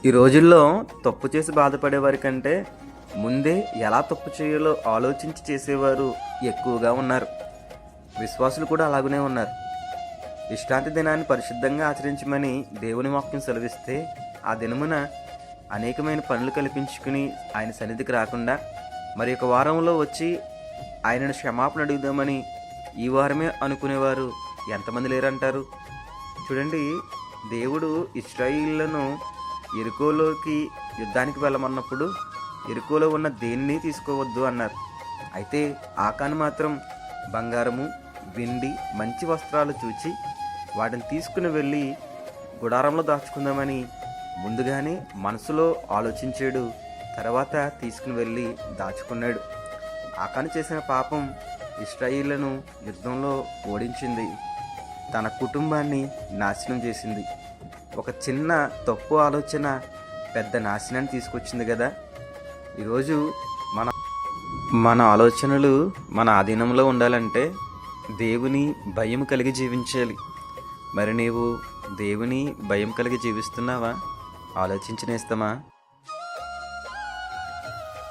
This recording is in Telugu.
ఈ రోజుల్లో తప్పు చేసి బాధపడేవారి కంటే ముందే ఎలా తప్పు చేయాలో ఆలోచించి చేసేవారు ఎక్కువగా ఉన్నారు. విశ్వాసులు కూడా అలాగనే ఉన్నారు. విశ్రాంతి దినాన్ని పరిశుద్ధంగా ఆచరించమని దేవుని వాక్యం సెలవిస్తే ఆ దినమున అనేకమైన పనులు కల్పించుకుని ఆయన సన్నిధికి రాకుండా మరి ఒక వారంలో వచ్చి ఆయనను క్షమాపణ అడుగుదామని ఈ వారమే అనుకునేవారు ఎంతమంది లేరంటారు? చూడండి, దేవుడు ఇశ్రాయేలును యెరికోలోకి యుద్ధానికి వెళ్ళమన్నప్పుడు యెరికోలో ఉన్న దేన్ని తీసుకోవద్దు అన్నారు. అయితే ఆకాను మాత్రం బంగారము, వెండి, మంచి వస్త్రాలు చూచి వాటిని తీసుకుని వెళ్ళి గుడారంలో దాచుకుందామని ముందుగానే మనసులో ఆలోచించాడు. తర్వాత తీసుకుని వెళ్ళి దాచుకున్నాడు. ఆకాను చేసిన పాపం ఇశ్రాయేలును యుద్ధంలో ఓడించింది, తన కుటుంబాన్ని నాశనం చేసింది. ఒక చిన్న తప్పు ఆలోచన పెద్ద నాశనాన్ని తీసుకొచ్చింది కదా. ఈరోజు మన మన ఆలోచనలు మన ఆధీనంలో ఉండాలంటే దేవుని భయం కలిగి జీవించాలి. మరి నీవు దేవుని భయం కలిగి జీవిస్తున్నావా? ఆలోచించి నేస్తమా?